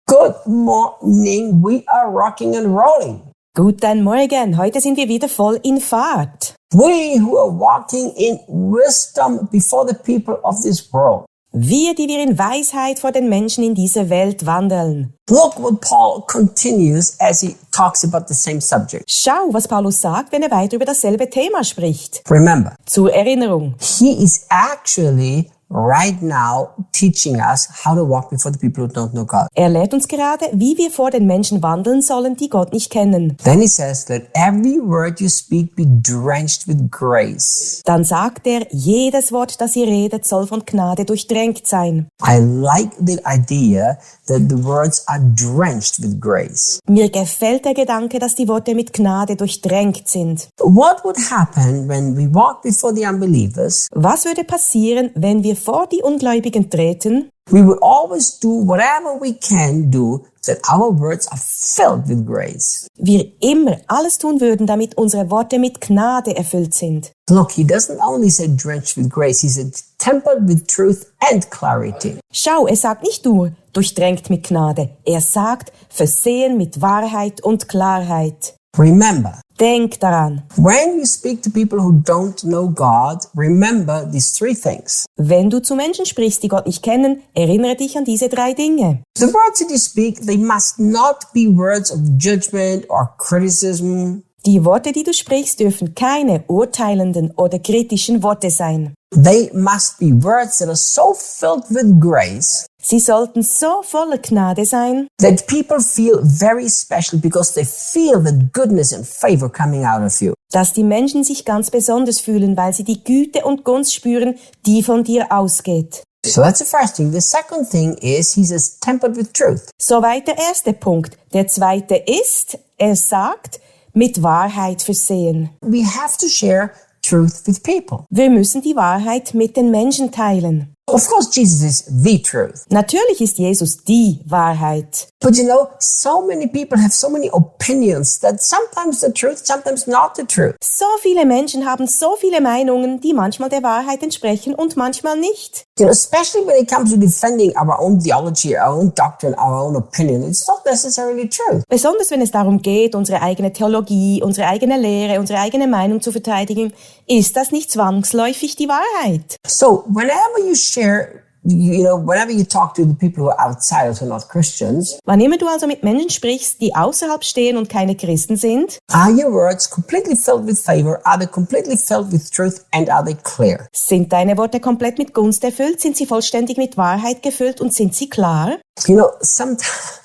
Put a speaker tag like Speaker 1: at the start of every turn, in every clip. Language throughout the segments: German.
Speaker 1: Good morning, we are rocking and rolling.
Speaker 2: Guten Morgen, heute sind wir wieder voll in Fahrt.
Speaker 1: We who are walking in wisdom before the people of this world.
Speaker 2: Wir, die wir in Weisheit vor den Menschen in dieser Welt wandeln.
Speaker 1: Look what Paul continues as he talks about the same subject.
Speaker 2: Schau, was Paulus sagt, wenn er weiter über dasselbe Thema spricht.
Speaker 1: Remember,
Speaker 2: Zur Erinnerung.
Speaker 1: he is actually right now teaching us how to walk before the people who don't know God.
Speaker 2: Er lehrt uns gerade, wie wir vor den Menschen wandeln sollen, die Gott nicht kennen.
Speaker 1: Then he says, let every word you speak be drenched with grace.
Speaker 2: Dann sagt er, jedes Wort, das ihr redet, soll von Gnade durchtränkt sein.
Speaker 1: I like the idea that the words are drenched with grace.
Speaker 2: Mir gefällt der Gedanke, dass die Worte mit Gnade durchtränkt sind.
Speaker 1: What would happen when we walk before the unbelievers?
Speaker 2: Was würde passieren, wenn wir vor die Ungläubigen treten?
Speaker 1: We would always do whatever we can do that our words are filled with grace.
Speaker 2: Wir immer alles tun würden, damit unsere Worte mit Gnade erfüllt sind.
Speaker 1: Look, he doesn't only say drenched with grace, he said tempered with truth and clarity.
Speaker 2: Schau, er sagt nicht nur durchtränkt mit Gnade, er sagt versehen mit Wahrheit und Klarheit.
Speaker 1: Remember,
Speaker 2: Denk daran,
Speaker 1: when you speak to people who don't know God, remember these three things.
Speaker 2: wenn du zu Menschen sprichst, die Gott nicht kennen, erinnere dich an diese 3 Dinge.
Speaker 1: The words that you speak, they must not be words of judgment or criticism.
Speaker 2: Die Worte, die du sprichst, dürfen keine urteilenden oder kritischen Worte sein.
Speaker 1: They must be words that are so filled with grace
Speaker 2: Sie sollten so voller Gnade sein,
Speaker 1: that people feel very special because they feel the goodness and favor coming out of you.
Speaker 2: dass die Menschen sich ganz besonders fühlen, weil sie die Güte und Gunst spüren, die von dir ausgeht.
Speaker 1: So that's the first thing. The second thing is he says tempered with truth.
Speaker 2: Soweit der erste Punkt. Der zweite ist, er sagt, mit Wahrheit versehen.
Speaker 1: We have to share truth with people.
Speaker 2: Wir müssen die Wahrheit mit den Menschen teilen.
Speaker 1: Of course, Jesus is the truth.
Speaker 2: Natürlich ist Jesus die Wahrheit.
Speaker 1: But you know, so many people have so many opinions that sometimes the truth, sometimes not the truth.
Speaker 2: So viele Menschen haben so viele Meinungen, die manchmal der Wahrheit entsprechen und manchmal nicht.
Speaker 1: You know, especially when it comes to defending our own theology, our own doctrine, our own opinion, it's not necessarily true.
Speaker 2: Besonders wenn es darum geht, unsere eigene Theologie, unsere eigene Lehre, unsere eigene Meinung zu verteidigen, ist das nicht zwangsläufig die Wahrheit.
Speaker 1: So whenever you share, whenever you talk to the people who are outsiders, who are not Christians,
Speaker 2: Wann immer du also mit Menschen sprichst, die außerhalb stehen und keine Christen sind,
Speaker 1: are your words completely filled with favor? Are they completely filled with truth? And are they clear?
Speaker 2: sind deine Worte komplett mit Gunst erfüllt, sind sie vollständig mit Wahrheit gefüllt und sind sie klar?
Speaker 1: You know, sometimes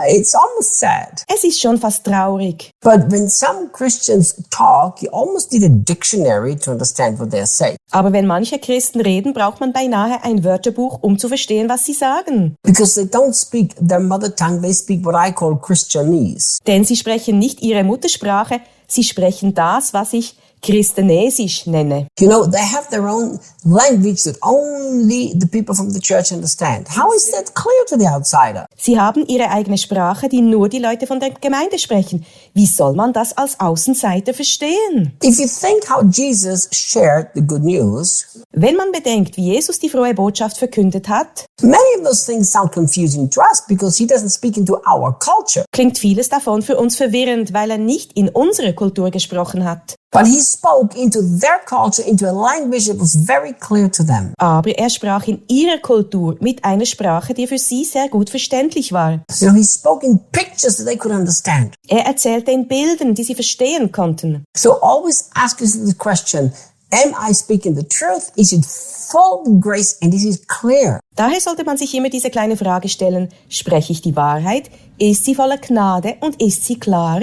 Speaker 1: it's almost sad.
Speaker 2: Es ist schon fast traurig.
Speaker 1: But when some Christians talk, you almost need a dictionary to understand what they're saying.
Speaker 2: Aber wenn manche Christen reden, braucht man beinahe ein Wörterbuch, um zu verstehen, was sie sagen.
Speaker 1: Because they don't speak their mother tongue, they speak what I call Christianese.
Speaker 2: Denn sie sprechen nicht ihre Muttersprache, sie sprechen das, was ich Christenesisch nenne.
Speaker 1: You know, they have their own language that only the people from the church understand. How is that clear to the outsider?
Speaker 2: Sie haben ihre eigene Sprache, die nur die Leute von der Gemeinde sprechen. Wie soll man das als Außenseiter verstehen?
Speaker 1: If you think how Jesus shared the good news,
Speaker 2: Wenn man bedenkt, wie Jesus die frohe Botschaft verkündet hat,
Speaker 1: many of those things sound confusing to us because he doesn't speak into our culture.
Speaker 2: klingt vieles davon für uns verwirrend, weil er nicht in unsere Kultur gesprochen hat.
Speaker 1: But he spoke into their culture, into a language that was very clear to them.
Speaker 2: Aber er sprach in ihrer Kultur mit einer Sprache, die für sie sehr gut verständlich war.
Speaker 1: You know, he spoke in pictures that they could understand.
Speaker 2: Er erzählte in Bildern, die sie verstehen konnten.
Speaker 1: So always ask yourself the question, am I speaking the truth? Is it full of grace and is it clear?
Speaker 2: Daher sollte man sich immer diese kleine Frage stellen, spreche ich die Wahrheit? Ist sie voller Gnade und ist sie klar?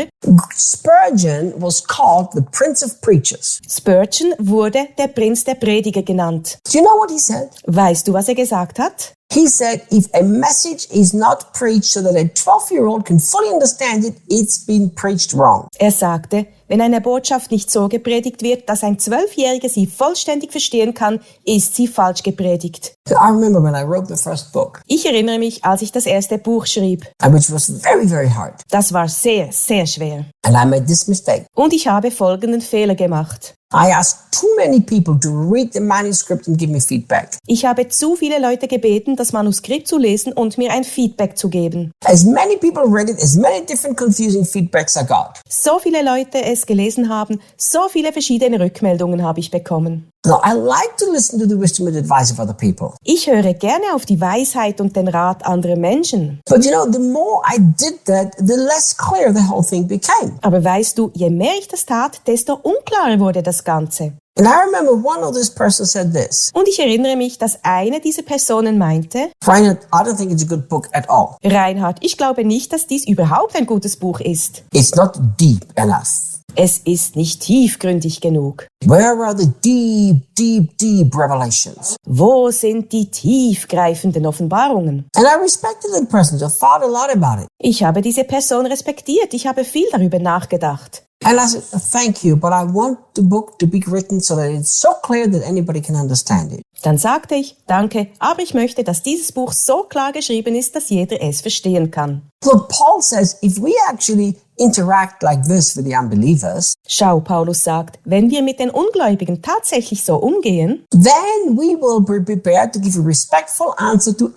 Speaker 1: Spurgeon was called the Prince of Preachers.
Speaker 2: Spurgeon wurde der Prinz der Prediger genannt.
Speaker 1: Do you know what he said?
Speaker 2: Weißt du, was er gesagt hat?
Speaker 1: He said, if a message is not preached so that a 12-year-old can fully understand it, it's been preached wrong.
Speaker 2: Er sagte, Wenn eine Botschaft nicht so gepredigt wird, dass ein 12-Jähriger sie vollständig verstehen kann, ist sie falsch gepredigt.
Speaker 1: I remember when I wrote the first book,
Speaker 2: Ich erinnere mich, als ich das erste Buch schrieb.
Speaker 1: which was very, very hard.
Speaker 2: Das war sehr, sehr schwer.
Speaker 1: And I made this mistake.
Speaker 2: Und ich habe folgenden Fehler gemacht.
Speaker 1: I asked too many people to read the manuscript and give me feedback.
Speaker 2: Ich habe zu viele Leute gebeten, das Manuskript zu lesen und mir ein Feedback zu geben.
Speaker 1: As many people read it, as many different confusing feedbacks I got.
Speaker 2: So viele Leute es gelesen haben, so viele verschiedene Rückmeldungen habe ich bekommen.
Speaker 1: Now, I like to listen to the wisdom and advice of other people.
Speaker 2: Ich höre gerne auf die Weisheit und den Rat anderer Menschen.
Speaker 1: But the more I did that, the less clear the whole thing became.
Speaker 2: Aber weißt du, je mehr ich das tat, desto unklarer wurde das Ganze.
Speaker 1: And I remember one of these persons said this.
Speaker 2: Und ich erinnere mich, dass eine dieser Personen meinte,
Speaker 1: Reinhard, I don't think it's a good book at all.
Speaker 2: Reinhard, ich glaube nicht, dass dies überhaupt ein gutes Buch ist.
Speaker 1: It's not deep enough.
Speaker 2: Es ist nicht tiefgründig genug.
Speaker 1: Where are the deep, deep, deep revelations?
Speaker 2: Wo sind die tiefgreifenden Offenbarungen?
Speaker 1: And I respected the person, so I thought a lot about it.
Speaker 2: Ich habe diese Person respektiert. Ich habe viel darüber nachgedacht.
Speaker 1: And I said, thank you, but I want the book to be written so that it's so clear that anybody can understand it.
Speaker 2: Dann sagte ich, danke, aber ich möchte, dass dieses Buch so klar geschrieben ist, dass jeder es verstehen kann.
Speaker 1: So Paul says, if we actually interact like this with the unbelievers,
Speaker 2: Schau, Paulus sagt, wenn wir mit den Ungläubigen tatsächlich so umgehen,
Speaker 1: then we will be prepared to give a respectful answer to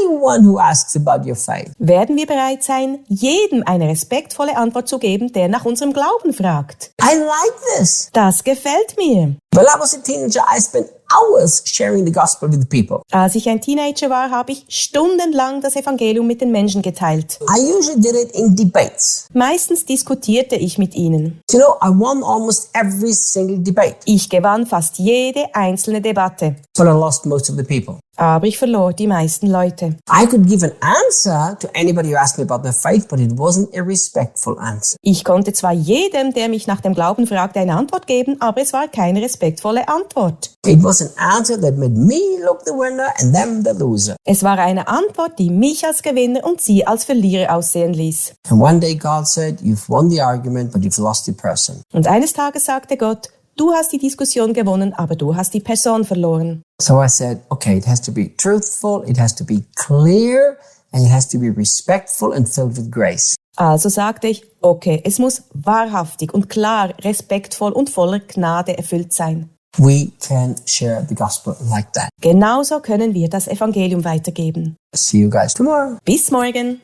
Speaker 1: anyone who asks about your faith.
Speaker 2: werden wir bereit sein, jedem eine respektvolle Antwort zu geben, der nach unserem Glauben fragt.
Speaker 1: I like this.
Speaker 2: Das gefällt mir.
Speaker 1: When I was a teenager, I spent hours sharing the gospel with the people.
Speaker 2: Als ich ein Teenager war, habe ich stundenlang das Evangelium mit den Menschen geteilt.
Speaker 1: I usually did it in debates.
Speaker 2: Meistens diskutierte ich mit ihnen.
Speaker 1: I won almost every single debate,
Speaker 2: Ich gewann fast jede einzelne Debatte,
Speaker 1: but I lost most of the people.
Speaker 2: aber ich verlor die meisten Leute.
Speaker 1: I could give an answer to anybody who asked me about their faith, but it wasn't a respectful answer.
Speaker 2: Ich konnte zwar jedem, der mich nach dem Glauben fragte, eine Antwort geben, aber es war keine respektvolle Antwort.
Speaker 1: It was an answer that made me look the winner and them the loser.
Speaker 2: Es war eine Antwort, die mich als Gewinner und sie als Verlierer aussehen ließ.
Speaker 1: And one day God said, you've won the argument, but you've lost the person.
Speaker 2: Und eines Tages sagte Gott, du hast die Diskussion gewonnen, aber du hast die Person verloren.
Speaker 1: So I said, okay, it has to be truthful, it has to be clear, and it has to be respectful and filled with grace.
Speaker 2: Also sagte ich, okay, es muss wahrhaftig und klar, respektvoll und voller Gnade erfüllt sein.
Speaker 1: We can share the gospel like that.
Speaker 2: Genauso können wir das Evangelium weitergeben.
Speaker 1: See you guys tomorrow.
Speaker 2: Bis morgen!